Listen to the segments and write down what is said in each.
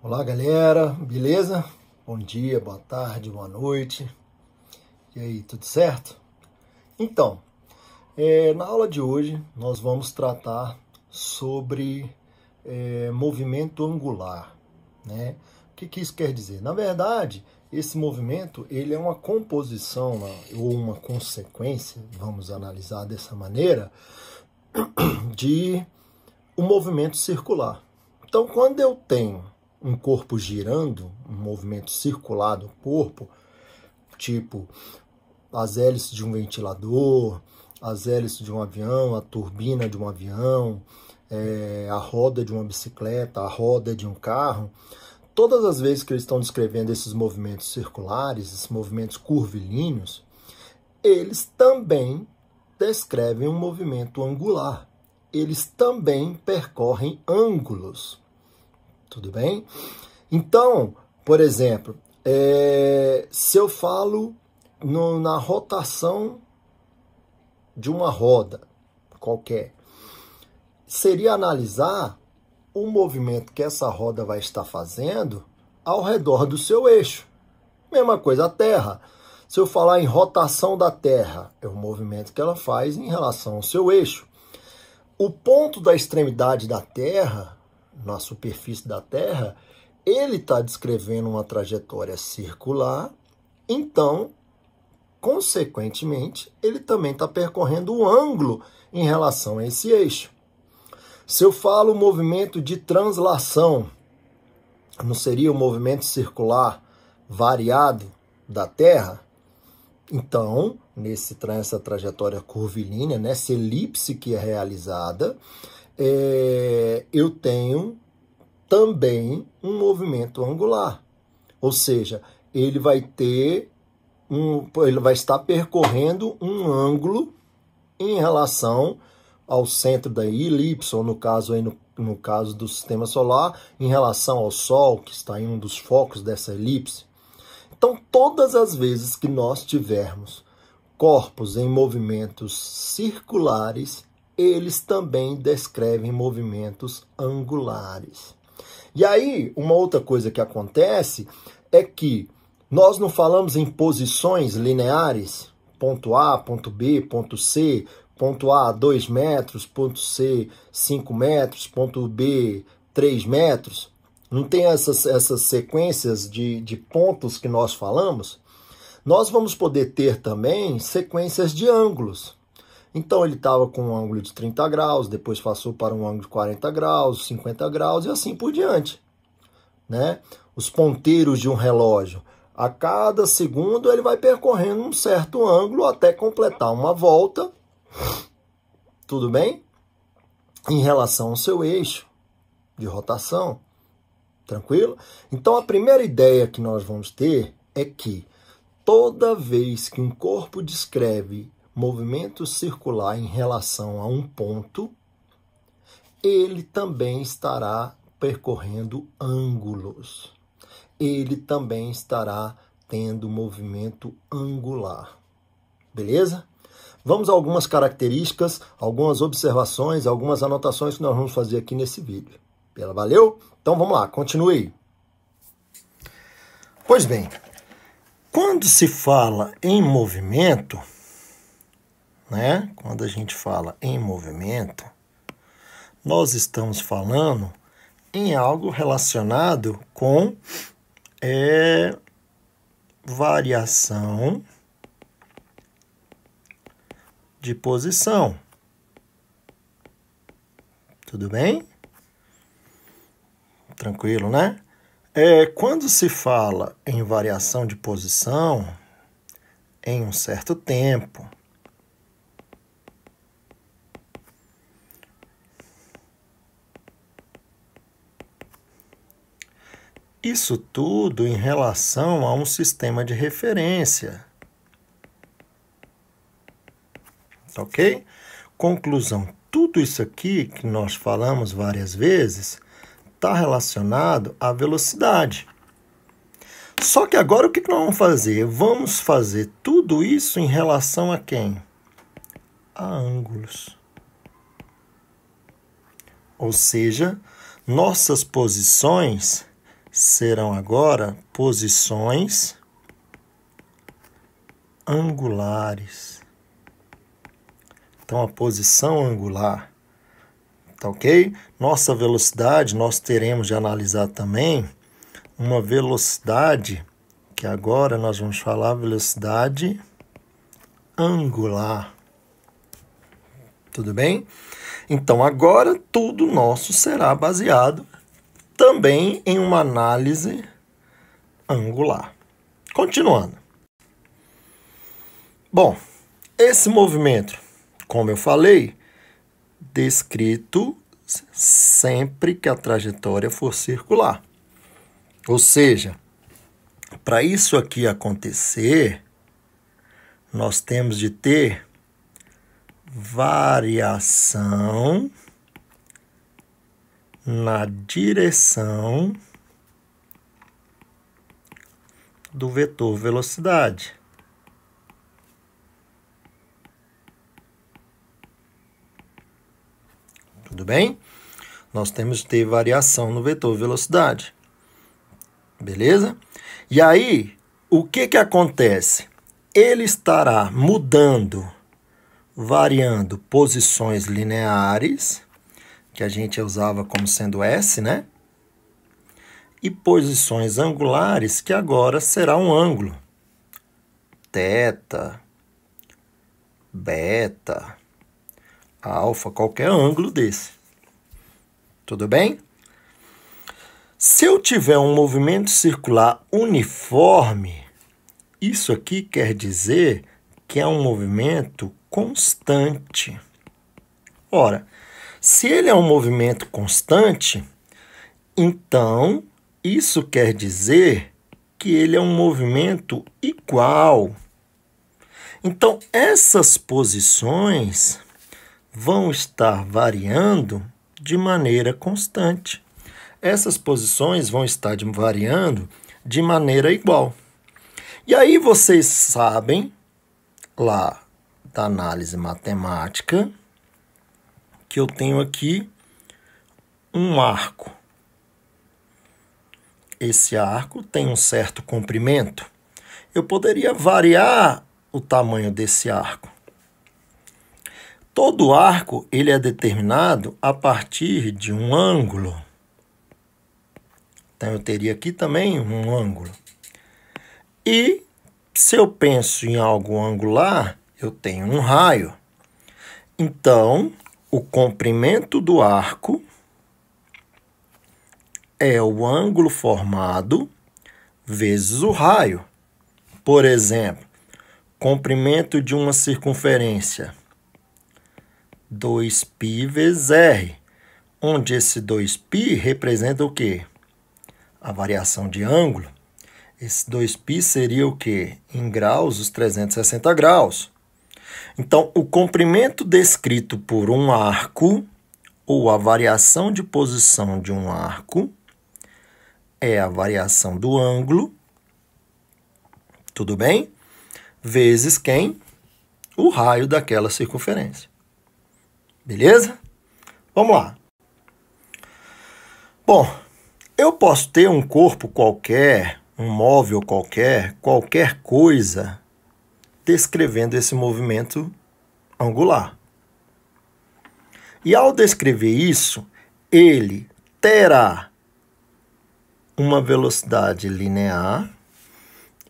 Olá, galera, beleza? Bom dia, boa tarde, boa noite. E aí, tudo certo? Então, na aula de hoje nós vamos tratar sobre movimento angular, né? O que isso quer dizer? Na verdade, esse movimento ele é uma composição ou uma consequência, vamos analisar dessa maneira, de um movimento circular. Então, quando eu tenho um corpo girando, um movimento circular do corpo, tipo as hélices de um ventilador, as hélices de um avião, a turbina de um avião, a roda de uma bicicleta, a roda de um carro, todas as vezes que eles estão descrevendo esses movimentos circulares, esses movimentos curvilíneos, eles também descrevem um movimento angular. Eles também percorrem ângulos. Tudo bem? Então, por exemplo, se eu falo na rotação de uma roda qualquer, seria analisar o movimento que essa roda vai estar fazendo ao redor do seu eixo. Mesma coisa a Terra. Se eu falar em rotação da Terra, é o movimento que ela faz em relação ao seu eixo. O ponto da extremidade da Terra, na superfície da Terra, ele está descrevendo uma trajetória circular, então, consequentemente, ele também está percorrendo um ângulo em relação a esse eixo. Se eu falo movimento de translação, não seria o movimento circular variado da Terra? Então, nessa trajetória curvilínea, nessa elipse que é realizada, eu tenho também um movimento angular. Ou seja, ele vai estar percorrendo um ângulo em relação ao centro da elipse, ou no caso, no caso do sistema solar, em relação ao Sol, que está em um dos focos dessa elipse. Então, todas as vezes que nós tivermos corpos em movimentos circulares, eles também descrevem movimentos angulares. E aí, uma outra coisa que acontece é que nós não falamos em posições lineares, ponto A, ponto B, ponto C, ponto A 2 metros, ponto C 5 metros, ponto B 3 metros. Não tem essas sequências de pontos que nós falamos? Nós vamos poder ter também sequências de ângulos. Então, ele estava com um ângulo de 30 graus, depois passou para um ângulo de 40 graus, 50 graus e assim por diante, né? Os ponteiros de um relógio. A cada segundo, ele vai percorrendo um certo ângulo até completar uma volta. Tudo bem? Em relação ao seu eixo de rotação. Tranquilo? Então, a primeira ideia que nós vamos ter é que toda vez que um corpo descreve movimento circular em relação a um ponto, ele também estará percorrendo ângulos. Ele também estará tendo movimento angular. Beleza? Vamos a algumas características, algumas observações, algumas anotações que nós vamos fazer aqui nesse vídeo. Valeu? Então vamos lá, continue aí. Pois bem, quando se fala em movimento, né? Quando a gente fala em movimento, nós estamos falando em algo relacionado com variação de posição. Tudo bem? Tranquilo, né? Quando se fala em variação de posição em um certo tempo, isso tudo em relação a um sistema de referência. Ok? Conclusão, tudo isso aqui que nós falamos várias vezes está relacionado à velocidade. Só que agora o que nós vamos fazer? Vamos fazer tudo isso em relação a quem? A ângulos. Ou seja, nossas posições serão agora posições angulares. Então, a posição angular, tá ok? Nossa velocidade, nós teremos de analisar também uma velocidade, que agora nós vamos falar velocidade angular. Tudo bem? Então, agora tudo nosso será baseado também em uma análise angular. Continuando. Bom, esse movimento, como eu falei, descrito sempre que a trajetória for circular. Ou seja, para isso aqui acontecer, nós temos de ter variação na direção do vetor velocidade. Tudo bem? Nós temos de ter variação no vetor velocidade. Beleza? E aí, o que acontece? Ele estará mudando, variando posições lineares, que a gente usava como sendo S, né? E posições angulares, que agora será um ângulo. Θ, beta, alfa, qualquer ângulo desse. Tudo bem? Se eu tiver um movimento circular uniforme, isso aqui quer dizer que é um movimento constante. Ora, se ele é um movimento constante, então isso quer dizer que ele é um movimento igual. Então, essas posições vão estar variando de maneira constante. Essas posições vão estar variando de maneira igual. E aí vocês sabem, lá da análise matemática, que eu tenho aqui um arco. Esse arco tem um certo comprimento. Eu poderia variar o tamanho desse arco. Todo arco ele é determinado a partir de um ângulo. Então, eu teria aqui também um ângulo. E, se eu penso em algo angular, eu tenho um raio. Então, o comprimento do arco é o ângulo formado vezes o raio. Por exemplo, comprimento de uma circunferência, 2π vezes r, onde esse 2π representa o quê? A variação de ângulo. Esse 2π seria o quê? Em graus, os 360 graus. Então, o comprimento descrito por um arco, ou a variação de posição de um arco, é a variação do ângulo, tudo bem? Vezes quem? O raio daquela circunferência. Beleza? Vamos lá. Bom, eu posso ter um corpo qualquer, um móvel qualquer coisa, descrevendo esse movimento angular. E ao descrever isso, ele terá uma velocidade linear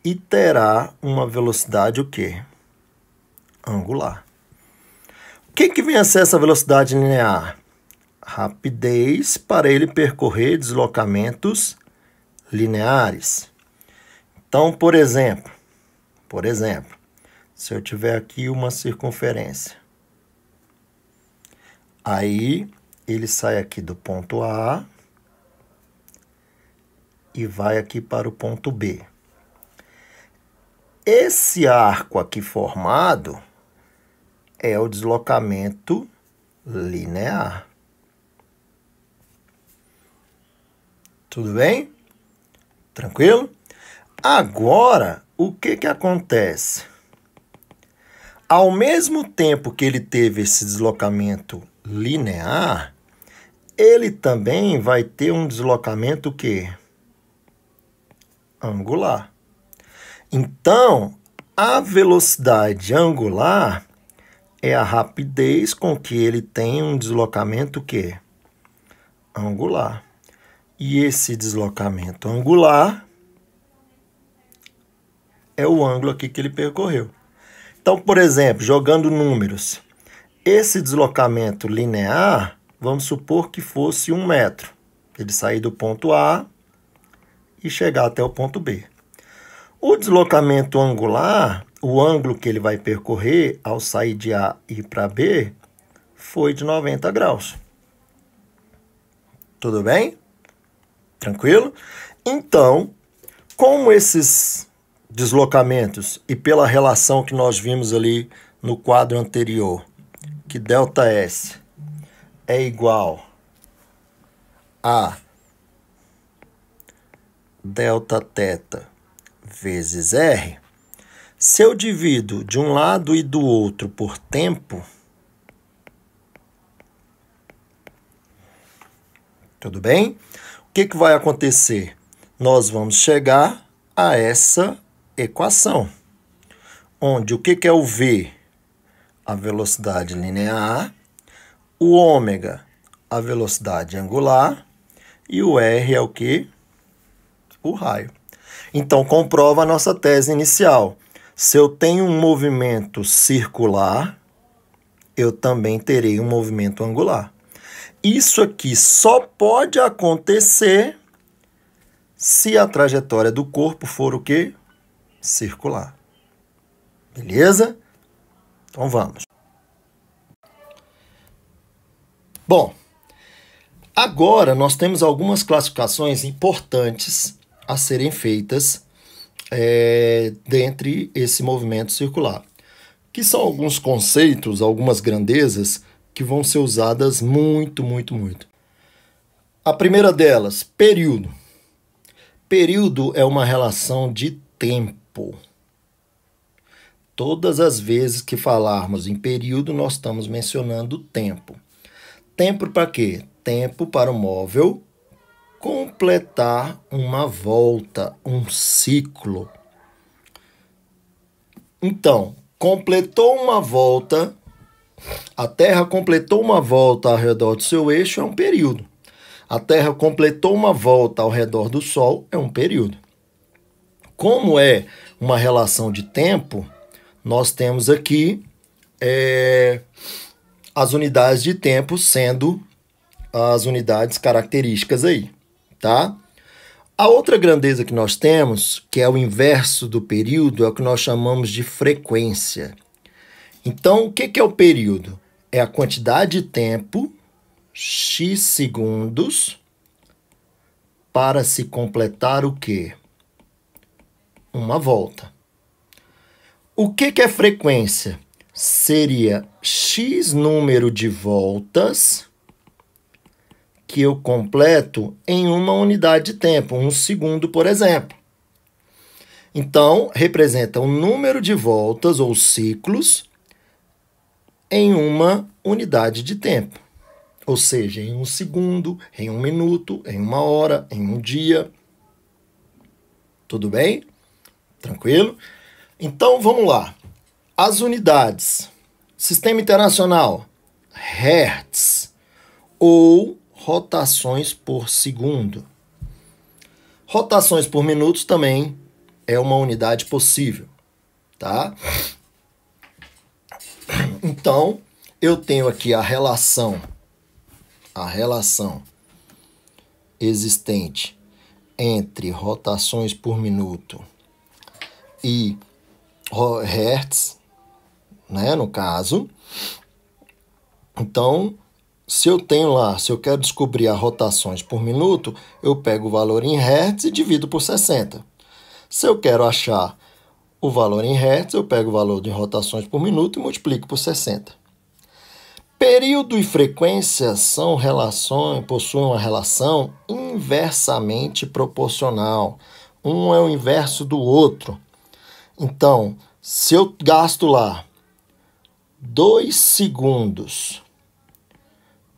e terá uma velocidade o quê? Angular. O que vem a ser essa velocidade linear? Rapidez para ele percorrer deslocamentos lineares. Então, por exemplo, se eu tiver aqui uma circunferência, aí ele sai aqui do ponto A e vai aqui para o ponto B. Esse arco aqui formado é o deslocamento linear. Tudo bem? Tranquilo? Agora, o que acontece? Ao mesmo tempo que ele teve esse deslocamento linear, ele também vai ter um deslocamento o quê? angular. Então, a velocidade angular é a rapidez com que ele tem um deslocamento que angular. E esse deslocamento angular é o ângulo aqui que ele percorreu. Então, por exemplo, jogando números, esse deslocamento linear, vamos supor que fosse 1 metro. Ele sair do ponto A e chegar até o ponto B. O deslocamento angular, o ângulo que ele vai percorrer ao sair de A e ir para B, foi de 90 graus. Tudo bem? Tranquilo? Então, como esses deslocamentos e pela relação que nós vimos ali no quadro anterior, que ΔS é igual a Δθ vezes R, se eu divido de um lado e do outro por tempo, tudo bem? O que vai acontecer? Nós vamos chegar a essa equação, onde o que é o V? A velocidade linear, o ômega, a velocidade angular, e o R é o quê? O raio. Então, comprova a nossa tese inicial. Se eu tenho um movimento circular, eu também terei um movimento angular. Isso aqui só pode acontecer se a trajetória do corpo for o quê? Circular. Beleza? Então vamos. Bom, agora nós temos algumas classificações importantes a serem feitas dentre esse movimento circular, que são alguns conceitos, algumas grandezas que vão ser usadas muito. A primeira delas, período. Período é uma relação de tempo. Todas as vezes que falarmos em período, nós estamos mencionando tempo. Tempo para quê? Tempo para o móvel completar uma volta, um ciclo. Então, completou uma volta, a Terra completou uma volta ao redor do seu eixo, é um período. A Terra completou uma volta ao redor do Sol, é um período. Como é uma relação de tempo, nós temos aqui as unidades de tempo sendo as unidades características aí, tá? A outra grandeza que nós temos, que é o inverso do período, é o que nós chamamos de frequência. Então, o que é o período? É a quantidade de tempo, x segundos, para se completar o quê? Uma volta. O que é frequência? Seria x número de voltas que eu completo em uma unidade de tempo, 1 segundo, por exemplo. Então, representa o número de voltas ou ciclos em uma unidade de tempo. Ou seja, em 1 segundo, em 1 minuto, em 1 hora, em 1 dia. Tudo bem? Tranquilo? Então, vamos lá. As unidades. Sistema Internacional, Hertz ou rotações por segundo. Rotações por minutos também é uma unidade possível, tá? Então, eu tenho aqui a relação existente entre rotações por minuto e Hertz, né, no caso. Então, se eu quero descobrir as rotações por minuto, eu pego o valor em Hertz e divido por 60. Se eu quero achar o valor em Hertz, eu pego o valor de rotações por minuto e multiplico por 60. Período e frequência possuem uma relação inversamente proporcional. Um é o inverso do outro. Então, se eu gasto lá 2 segundos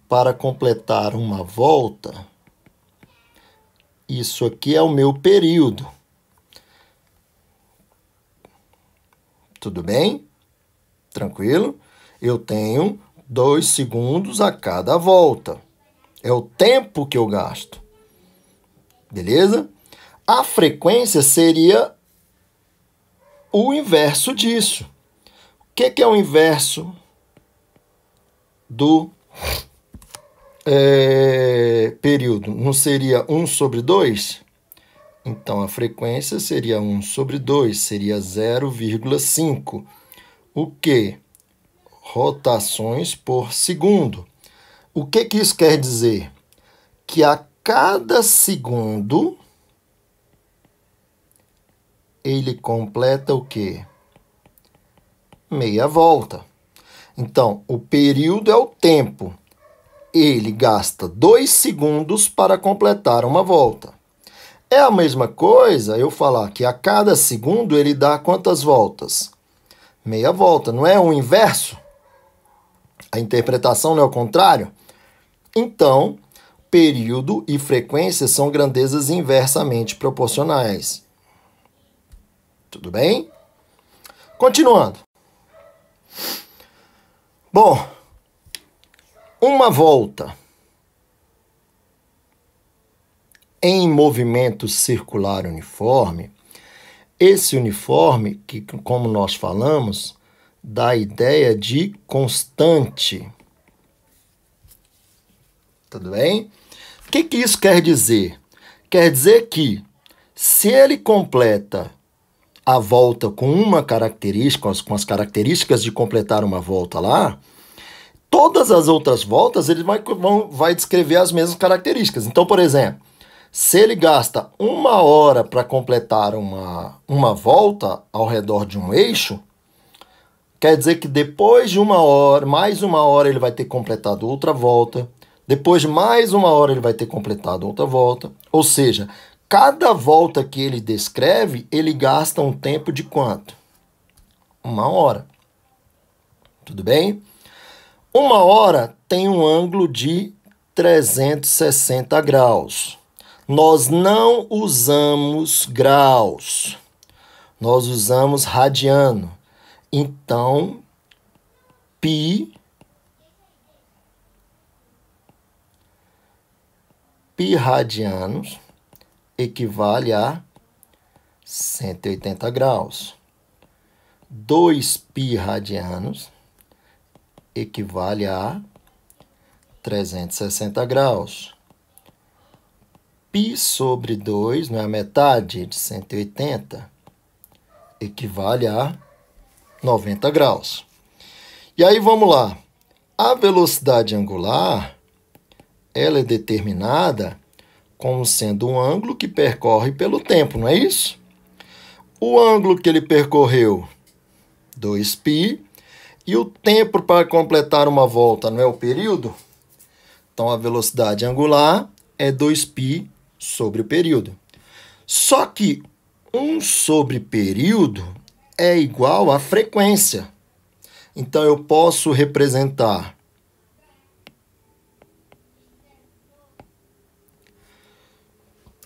para completar uma volta, isso aqui é o meu período. Tudo bem? Tranquilo? Eu tenho 2 segundos a cada volta. É o tempo que eu gasto. Beleza? A frequência seria o inverso disso. O que é o inverso do período? Não seria 1 sobre 2? Então, a frequência seria 1 sobre 2, seria 0,5. O quê? Rotações por segundo. O que isso quer dizer? Que a cada segundo ele completa o quê? Meia volta. Então, o período é o tempo. Ele gasta 2 segundos para completar uma volta. É a mesma coisa eu falar que a cada segundo ele dá quantas voltas? Meia volta. Não é o inverso? A interpretação não é o contrário? Então, período e frequência são grandezas inversamente proporcionais. Tudo bem? Continuando. Bom, uma volta em movimento circular uniforme, esse uniforme, que como nós falamos, dá a ideia de constante. Tudo bem? O que isso quer dizer? Quer dizer que se ele completa a volta com uma característica, com as características de completar uma volta lá, todas as outras voltas ele vai descrever as mesmas características. Então, por exemplo, se ele gasta 1 hora para completar uma volta ao redor de um eixo, quer dizer que depois de 1 hora, mais 1 hora ele vai ter completado outra volta, depois de mais 1 hora ele vai ter completado outra volta, ou seja, cada volta que ele descreve, ele gasta um tempo de quanto? 1 hora. Tudo bem? 1 hora tem um ângulo de 360 graus. Nós não usamos graus, nós usamos radiano. Então, pi radianos equivale a 180 graus. 2π radianos equivale a 360 graus. Π sobre 2, não é a metade de 180, equivale a 90 graus. E aí vamos lá. A velocidade angular, ela é determinada como sendo um ângulo que percorre pelo tempo, não é isso? O ângulo que ele percorreu, 2π, e o tempo para completar uma volta, não é o período? Então, a velocidade angular é 2π sobre o período. Só que 1 sobre período é igual à frequência. Então, eu posso representar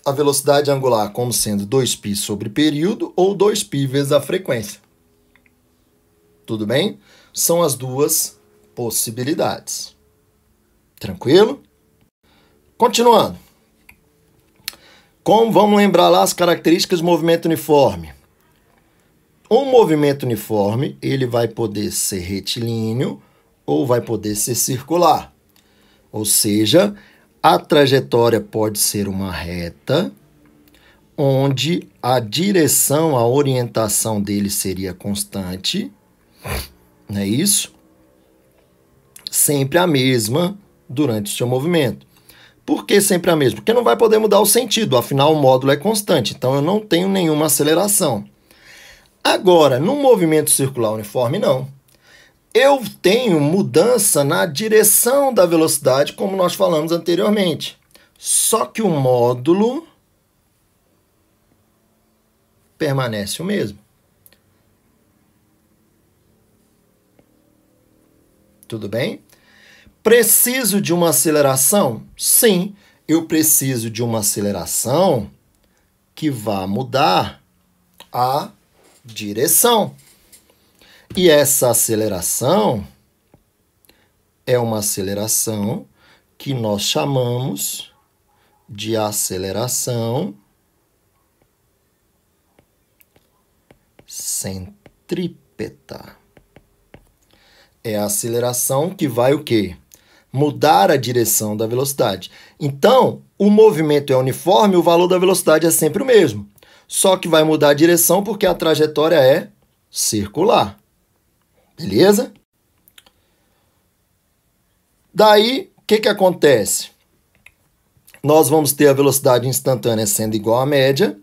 a velocidade angular como sendo 2π sobre período ou 2π vezes a frequência. Tudo bem? São as duas possibilidades. Tranquilo? Continuando. Como vamos lembrar lá as características do movimento uniforme? Um movimento uniforme, ele vai poder ser retilíneo ou vai poder ser circular. Ou seja, a trajetória pode ser uma reta, onde a direção, a orientação dele seria constante, não é isso? Sempre a mesma durante o seu movimento. Por que sempre a mesma? Porque não vai poder mudar o sentido, afinal o módulo é constante, então eu não tenho nenhuma aceleração. Agora, no movimento circular uniforme, não. Eu tenho mudança na direção da velocidade, como nós falamos anteriormente. Só que o módulo permanece o mesmo. Tudo bem? Preciso de uma aceleração? Sim, eu preciso de uma aceleração que vá mudar a direção. E essa aceleração é uma aceleração que nós chamamos de aceleração centrípeta. É a aceleração que vai o quê? Mudar a direção da velocidade. Então, o movimento é uniforme, o valor da velocidade é sempre o mesmo. Só que vai mudar a direção porque a trajetória é circular. Beleza? Daí, o que acontece? Nós vamos ter a velocidade instantânea sendo igual à média.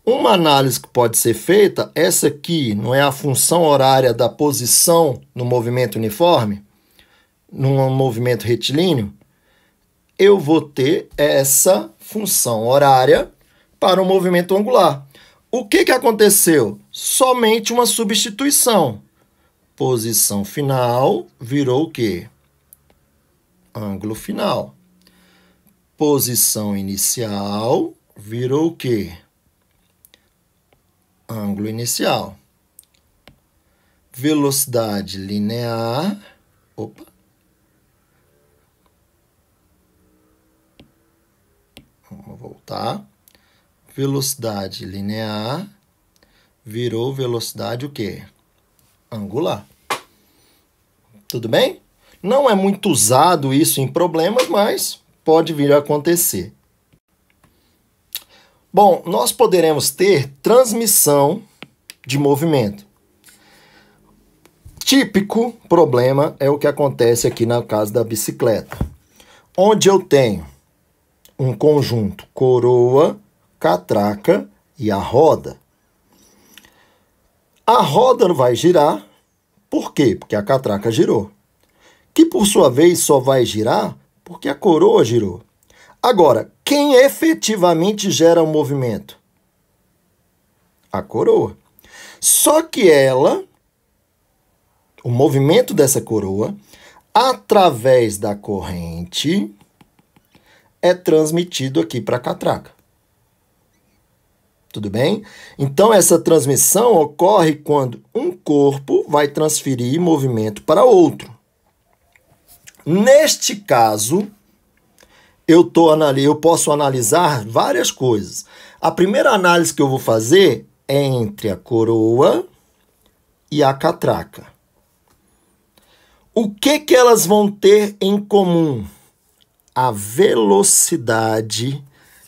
Uma análise que pode ser feita, essa aqui não é a função horária da posição no movimento uniforme, num movimento retilíneo? Eu vou ter essa função horária para o movimento angular. O que aconteceu? Somente uma substituição. Posição final virou o quê? Ângulo final. Posição inicial virou o quê? Ângulo inicial. Velocidade linear. Opa. Vamos voltar. Velocidade linear virou velocidade o quê? Angular. Tudo bem? Não é muito usado isso em problemas, mas pode vir a acontecer. Bom, nós poderemos ter transmissão de movimento. Típico problema é o que acontece aqui no caso da bicicleta, onde eu tenho um conjunto coroa, catraca e a roda. A roda vai girar, por quê? Porque a catraca girou. Que por sua vez só vai girar porque a coroa girou. Agora, quem efetivamente gera o movimento? A coroa. Só que ela, o movimento dessa coroa, através da corrente, é transmitido aqui para a catraca. Tudo bem? Então, essa transmissão ocorre quando um corpo vai transferir movimento para outro. Neste caso, eu posso analisar várias coisas. A primeira análise que eu vou fazer é entre a coroa e a catraca. O que elas vão ter em comum? A velocidade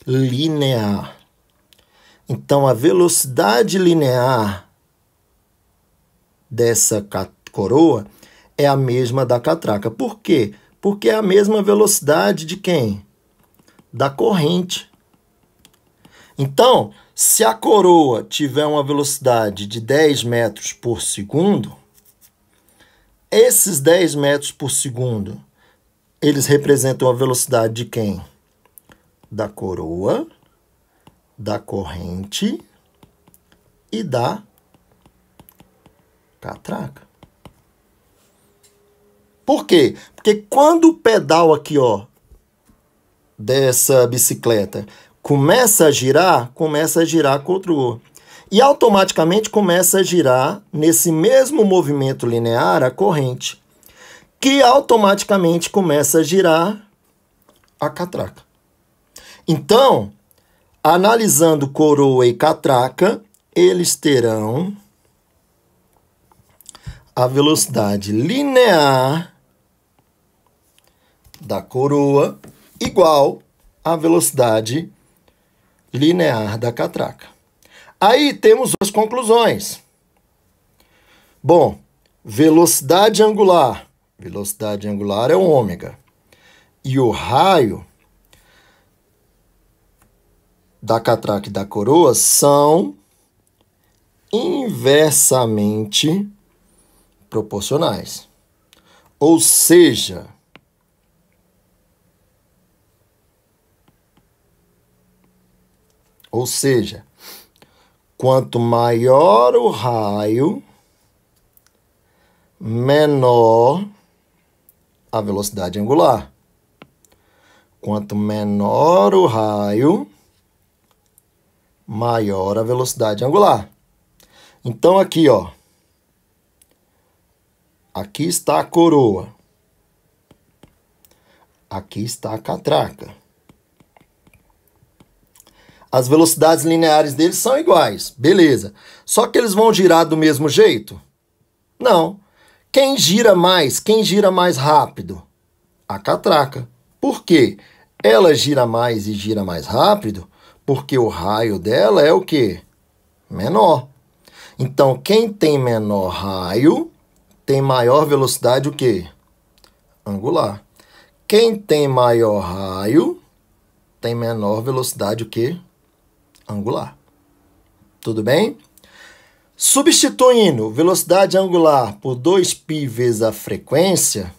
linear. Então, a velocidade linear dessa coroa é a mesma da catraca. Por quê? Porque é a mesma velocidade de quem? Da corrente. Então, se a coroa tiver uma velocidade de 10 metros por segundo, esses 10 metros por segundo, eles representam a velocidade de quem? Da coroa, da corrente e da catraca. Por quê? Porque quando o pedal aqui, ó, dessa bicicleta começa a girar contra o outro. E automaticamente começa a girar nesse mesmo movimento linear a corrente, que automaticamente começa a girar a catraca. Então, analisando coroa e catraca, eles terão a velocidade linear da coroa igual à velocidade linear da catraca. Aí temos as conclusões. Bom, velocidade angular. Velocidade angular é o ômega. E o raio da catraca e da coroa são inversamente proporcionais. Ou seja, quanto maior o raio, menor a velocidade angular. Quanto menor o raio, maior a velocidade angular. Então, aqui, ó, Aqui está a coroa. Aqui está a catraca. As velocidades lineares deles são iguais, beleza. Só que eles vão girar do mesmo jeito? Não. Quem gira mais rápido? A catraca. Por quê? Ela gira mais e gira mais rápido porque o raio dela é o quê? Menor. Então, quem tem menor raio tem maior velocidade o quê? Angular. Quem tem maior raio tem menor velocidade o quê? Angular. Tudo bem? Substituindo velocidade angular por 2π vezes a frequência,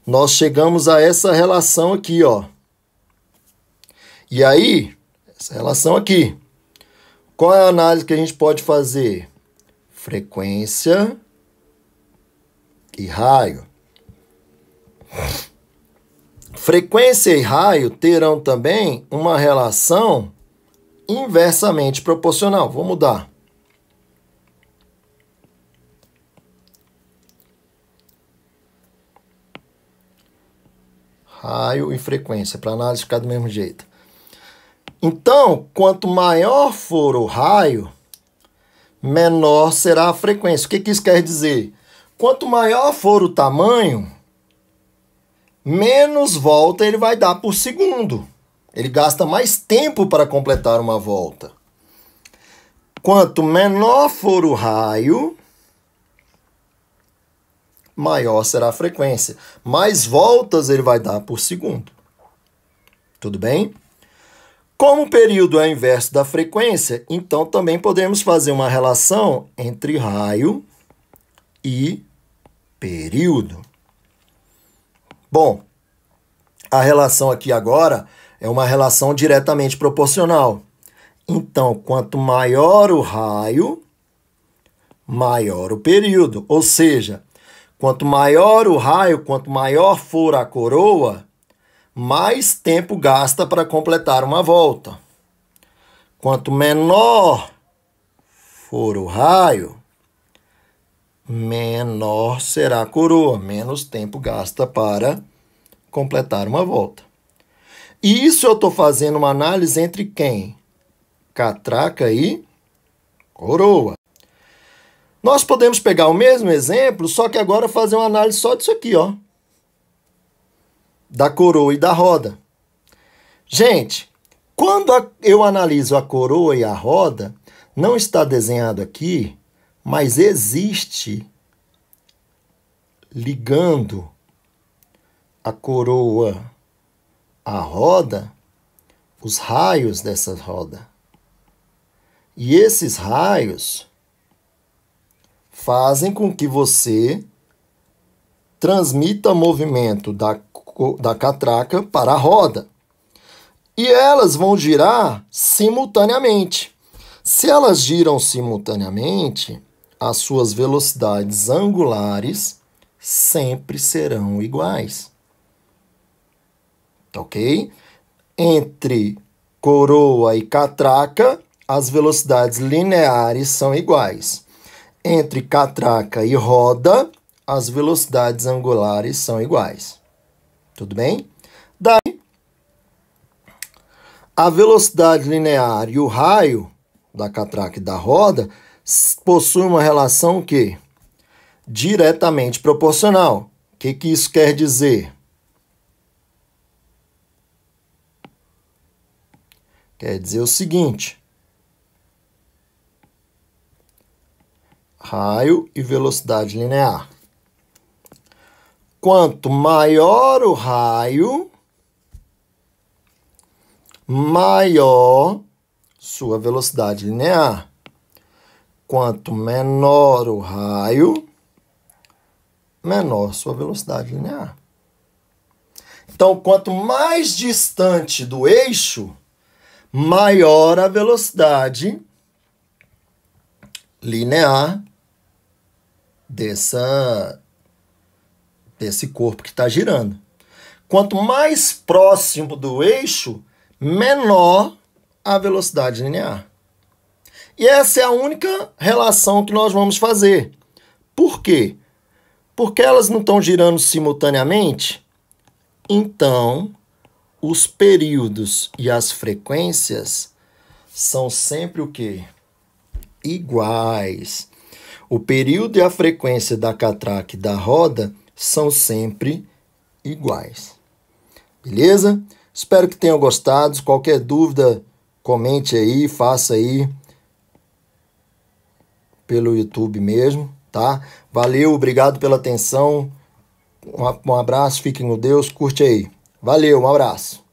nós chegamos a essa relação aqui, ó. E aí, essa relação aqui. Qual é a análise que a gente pode fazer? Frequência e raio. Frequência e raio terão também uma relação inversamente proporcional. Vou mudar. Raio e frequência, para a análise ficar do mesmo jeito. Então, quanto maior for o raio, menor será a frequência. O que isso quer dizer? Quanto maior for o tamanho, menos volta ele vai dar por segundo. Ele gasta mais tempo para completar uma volta. Quanto menor for o raio, maior será a frequência. Mais voltas ele vai dar por segundo. Tudo bem? Como o período é o inverso da frequência, então também podemos fazer uma relação entre raio e período. Bom, a relação aqui agora é uma relação diretamente proporcional. Então, quanto maior o raio, maior o período. Ou seja, quanto maior o raio, quanto maior for a coroa, mais tempo gasta para completar uma volta. Quanto menor for o raio, menor será a coroa, menos tempo gasta para completar uma volta. E isso eu estou fazendo uma análise entre quem? Catraca e coroa. Nós podemos pegar o mesmo exemplo, só que agora fazer uma análise só disso aqui, ó. Da coroa e da roda. Gente, quando eu analiso a coroa e a roda, não está desenhado aqui, mas existe ligando a coroa à roda, os raios dessa roda. E esses raios fazem com que você transmita movimento da catraca para a roda. E elas vão girar simultaneamente. Se elas giram simultaneamente, as suas velocidades angulares sempre serão iguais. Ok? Entre coroa e catraca, as velocidades lineares são iguais. Entre catraca e roda, as velocidades angulares são iguais. Tudo bem? Daí, a velocidade linear e o raio da catraca e da roda possuem uma relação o quê? Diretamente proporcional. O que isso quer dizer? Quer dizer o seguinte: raio e velocidade linear. Quanto maior o raio, maior sua velocidade linear. Quanto menor o raio, menor sua velocidade linear. Então, quanto mais distante do eixo, maior a velocidade linear desse corpo que está girando. Quanto mais próximo do eixo, menor a velocidade linear. E essa é a única relação que nós vamos fazer. Por quê? Porque elas não estão girando simultaneamente, então os períodos e as frequências são sempre o quê? Iguais. O período e a frequência da catraca e da roda são sempre iguais. Beleza? Espero que tenham gostado. Qualquer dúvida, comente aí, faça aí pelo YouTube mesmo, tá? Valeu, obrigado pela atenção. Um abraço, fiquem com Deus, curte aí. Valeu, um abraço.